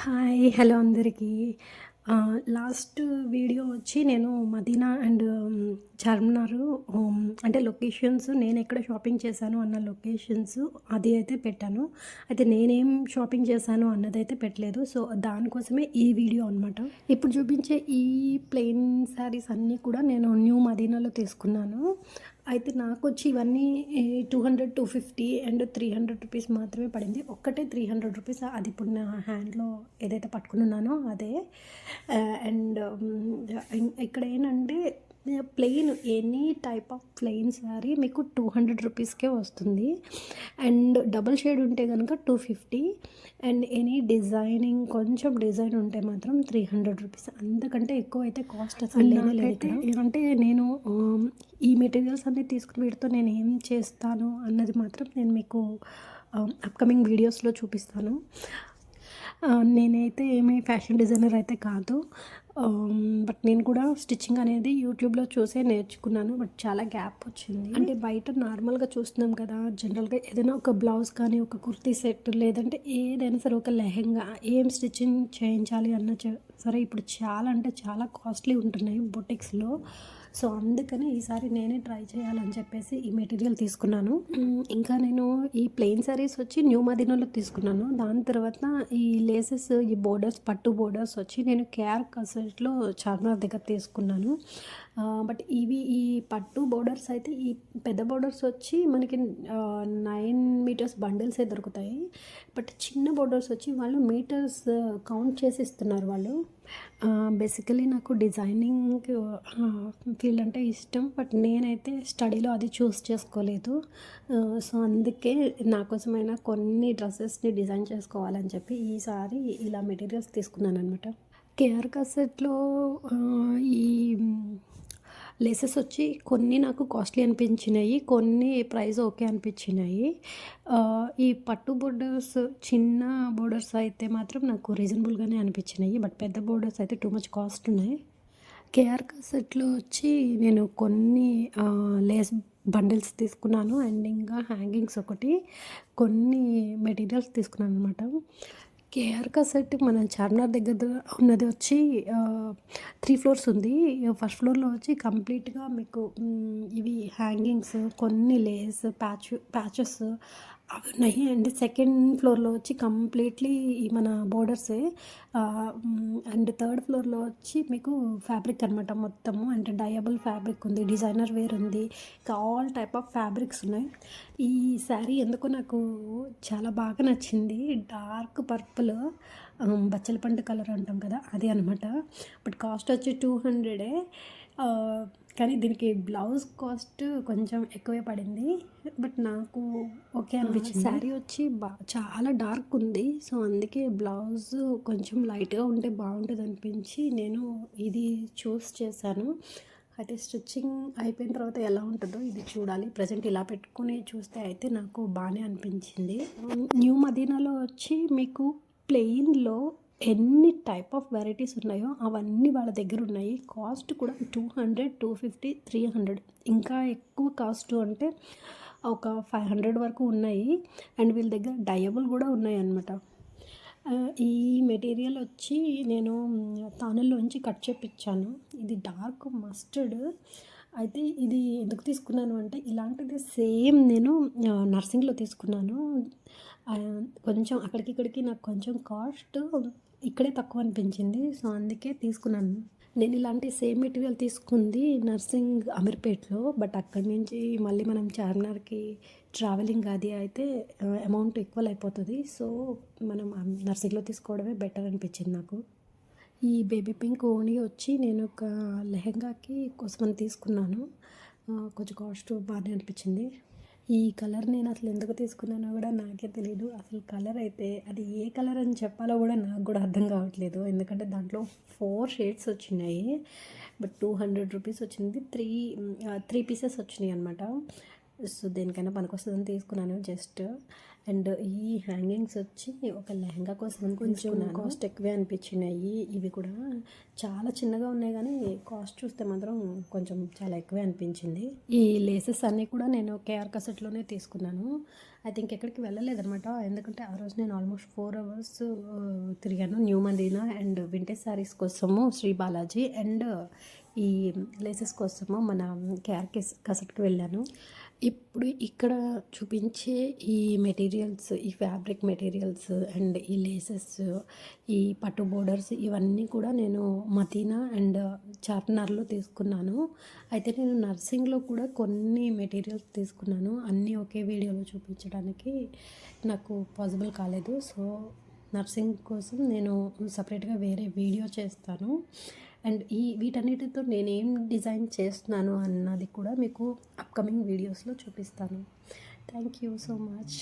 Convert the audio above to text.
Hi. Hello అందరికీ. Last video వచ్చి నేను మదీనా అండ్ చార్మినార్ అంటే లొకేషన్స్ నేనెక్కడ షాపింగ్ చేశాను అన్న లొకేషన్స్ అది అయితే పెట్టాను. అయితే నేనేం షాపింగ్ చేశాను అన్నదైతే పెట్టలేదు. సో, దానికోసమే ఈ వీడియో అనమాట. ఇప్పుడు చూపించే ఈ ప్లెయిన్ శారీస్ అన్నీ కూడా నేను న్యూ మదీనాలో తీసుకున్నాను. అయితే నాకొచ్చి ఇవన్నీ 200, 250 అండ్ 300 రూపీస్ మాత్రమే పడింది. ఒక్కటే 300 రూపీస్. అది ఇప్పుడు నా హ్యాండ్‌లో ఏదైతే పట్టుకొని ఉన్నానో అదే. అండ్ ఇక్కడ ఏంటంటే plain any type of plain sari మీకు 200 రూపీస్కే వస్తుంది. అండ్ డబుల్ షేడ్ ఉంటే కనుక 250 అండ్ ఎనీ డిజైనింగ్ కొంచెం డిజైన్ ఉంటే మాత్రం 300 రూపీస్. అంతకంటే ఎక్కువ అయితే కాస్ట్ అసలు లేనే లేదు ఇక్కడ. అంటే నేను ఈ మెటీరియల్స్ అన్నీ తీసుకుని వీటితో నేను ఏం చేస్తాను అన్నది మాత్రం నేను మీకు అప్కమింగ్ వీడియోస్లో చూపిస్తాను. నేనైతే ఏమీ ఫ్యాషన్ డిజైనర్ అయితే కాదు. బట్ నేను కూడా స్టిచ్చింగ్ అనేది యూట్యూబ్లో చూసే నేర్చుకున్నాను. బట్ చాలా గ్యాప్ వచ్చింది. అంటే బయట నార్మల్గా చూస్తున్నాం కదా, జనరల్గా ఏదైనా ఒక బ్లౌజ్ కానీ ఒక కుర్తీ సెట్ లేదంటే ఏదైనా సరే ఒక లెహెంగా ఏం స్టిచ్చింగ్ చేయించాలి అన్న సరే ఇప్పుడు చాలా అంటే చాలా కాస్ట్లీ ఉంటున్నాయి బొటిక్స్లో. సో, అందుకని ఈసారి నేనే ట్రై చేయాలని చెప్పేసి ఈ మెటీరియల్ తీసుకున్నాను. ఇంకా నేను ఈ ప్లెయిన్ శారీస్ వచ్చి న్యూ మదీనాలో తీసుకున్నాను. దాని తర్వాత ఈ లేసెస్ ఈ బోర్డర్స్ పట్టు బోర్డర్స్ వచ్చి నేను కేఆర్ కసెట్లో చార్మినార్ దగ్గర తీసుకున్నాను. బట్ ఈ పట్టు బోర్డర్స్ అయితే ఈ పెద్ద బోర్డర్స్ వచ్చి మనకి 9 మీటర్స్ బండిల్సే దొరుకుతాయి. బట్ చిన్న బోర్డర్స్ వచ్చి వాళ్ళు మీటర్స్ కౌంట్ చేసి ఇస్తున్నారు వాళ్ళు. బేసికలీ నాకు డిజైనింగ్ ఫీల్డ్ అంటే ఇష్టం. బట్ నేనైతే స్టడీలో అది చూస్ చేసుకోలేదు. సో, అందుకే నా కోసమైనా కొన్ని డ్రెస్సెస్ని డిజైన్ చేసుకోవాలని చెప్పి ఈసారి ఇలా మెటీరియల్స్ తీసుకున్నాను అనమాట. కేఆర్ కసెట్లో ఈ లేసెస్ వచ్చి కొన్ని నాకు కాస్ట్లీ అనిపించినాయి, కొన్ని ప్రైస్ ఓకే అనిపించినాయి. ఈ పట్టు బోర్డర్స్ చిన్న బోర్డర్స్ అయితే మాత్రం నాకు రీజనబుల్గానే అనిపించినాయి. బట్ పెద్ద బోర్డర్స్ అయితే టూ మచ్ కాస్ట్ ఉన్నాయి. కేఆర్ కసెట్లో వచ్చి నేను కొన్ని లేస్ బండిల్స్ తీసుకున్నాను అండ్ ఇంకా హ్యాంగింగ్స్ ఒకటి కొన్ని మెటీరియల్స్ తీసుకున్నాను అనమాట. కేఆర్ కసెట్ మన చార్మినార్ దగ్గర ఉన్నది వచ్చి 3 ఫ్లోర్స్ ఉంది. ఫస్ట్ ఫ్లోర్లో వచ్చి కంప్లీట్గా మీకు ఇవి హ్యాంగింగ్స్ కొన్ని లేస్ ప్యాచెస్ అవి ఉన్నాయి. అండ్ సెకండ్ ఫ్లోర్లో వచ్చి కంప్లీట్లీ ఈ మన బోర్డర్సే. అండ్ థర్డ్ ఫ్లోర్లో వచ్చి మీకు ఫ్యాబ్రిక్ అనమాట మొత్తము. అంటే డయబుల్ ఫ్యాబ్రిక్ ఉంది, డిజైనర్ వేర్ ఉంది, ఇంకా ఆల్ టైప్ ఆఫ్ ఫ్యాబ్రిక్స్ ఉన్నాయి. ఈ శారీ ఎందుకో నాకు చాలా బాగా నచ్చింది. డార్క్ పర్పుల్ బచ్చల పండు కలర్ అంటాం కదా అది అనమాట. బట్ కాస్ట్ వచ్చి 200. కానీ దీనికి బ్లౌజ్ కాస్ట్ కొంచెం ఎక్కువే పడింది. బట్ నాకు ఓకే అనిపించింది. శారీ వచ్చి చాలా డార్క్ ఉంది. సో, అందుకే బ్లౌజ్ కొంచెం లైట్గా ఉంటే బాగుంటుంది అనిపించి నేను ఇది చూస్ చేశాను. అయితే స్టిచ్చింగ్ అయిపోయిన తర్వాత ఎలా ఉంటుందో ఇది చూడాలి. ప్రజెంట్ ఇలా పెట్టుకుని చూస్తే అయితే నాకు బాగానే అనిపించింది. న్యూ మదీనాలో వచ్చి మీకు ప్లెయిన్లో ఎన్ని టైప్ ఆఫ్ వెరైటీస్ ఉన్నాయో అవన్నీ వాళ్ళ దగ్గర ఉన్నాయి. కాస్ట్ కూడా 200, 250, 300 ఇంకా ఎక్కువ కాస్ట్ అంటే ఒక 500 వరకు ఉన్నాయి. అండ్ వీళ్ళ దగ్గర డయబుల్ కూడా ఉన్నాయి అన్నమాట. ఈ మెటీరియల్ వచ్చి నేను తానులోంచి కట్ చేపించాను. ఇది డార్క్ మస్టర్డ్. అయితే ఇది ఎందుకు తీసుకున్నాను అంటే ఇలాంటిది సేమ్ నేను నర్సింగ్లో తీసుకున్నాను. కొంచెం అక్కడికి ఇక్కడికి నాకు కొంచెం కాస్ట్ ఇక్కడే తక్కువ అనిపించింది. సో, అందుకే తీసుకున్నాను. నేను ఇలాంటి సేమ్ మెటీరియల్ తీసుకుంది నర్సింగ్ అమీర్పేట్లో. బట్ అక్కడి నుంచి మళ్ళీ మనం చార్మినార్కి ట్రావెలింగ్ అది అయితే అమౌంట్ ఈక్వల్ అయిపోతుంది. సో, మనం నర్సింగ్లో తీసుకోవడమే బెటర్ అనిపించింది నాకు. ఈ బేబీ పింక్ ఓణి వచ్చి నేను ఒక లెహెంగాకి కోసమని తీసుకున్నాను. కొంచెం కాస్ట్ బాగానే అనిపించింది. ఈ కలర్ నేను అసలు ఎందుకు తీసుకున్నానో కూడా నాకే తెలీదు. అసలు కలర్ అయితే అది ఏ కలర్ అని చెప్పాలో కూడా నాకు కూడా అర్థం కావట్లేదు. ఎందుకంటే దాంట్లో 4 షేడ్స్ వచ్చినాయి. బట్ 200 రూపీస్ వచ్చింది. 3 పీసెస్ వచ్చినాయి అనమాట. సో, దేనికైనా పనికొస్తుందని తీసుకున్నాను జస్ట్. అండ్ ఈ హ్యాంగింగ్స్ వచ్చి ఒక లెహంగా కోసం కొంచెం కాస్ట్ ఎక్కువే అనిపించినాయి. ఇవి కూడా చాలా చిన్నగా ఉన్నాయి కానీ కాస్ట్ చూస్తే మాత్రం కొంచెం చాలా ఎక్కువే అనిపించింది. ఈ లేసెస్ అన్నీ కూడా నేను కేఆర్ కసెట్లోనే తీసుకున్నాను. అయితే ఇంకెక్కడికి వెళ్ళలేదనమాట. ఎందుకంటే ఆ రోజు నేను ఆల్మోస్ట్ 4 అవర్స్ తిరిగాను new Madina and vintage saris కోసము శ్రీ బాలాజీ అండ్ ఈ లేసెస్ కోసము మన కేఆర్ కసెట్కి వెళ్ళాను. ఇప్పుడు ఇక్కడ చూపించే ఈ మెటీరియల్స్, ఈ ఫ్యాబ్రిక్ మెటీరియల్స్ అండ్ ఈ లేసెస్, ఈ పట్టు బోర్డర్స్ ఇవన్నీ కూడా నేను మదీనా అండ్ చార్మినార్లో తీసుకున్నాను. అయితే నేను నర్సింగ్లో కూడా కొన్ని మెటీరియల్స్ తీసుకున్నాను. అన్నీ ఒకే వీడియోలో చూపించడానికి నాకు పాసిబుల్ కాలేదు. సో నర్సింగ్ కోసం నేను సపరేట్గా వేరే వీడియో చేస్తాను. అండ్ వీటన్నిటితో నేనేం డిజైన్ చేస్తున్నాను అన్నది కూడా మీకు అప్కమింగ్ వీడియోస్లో చూపిస్తాను. Thank you so much.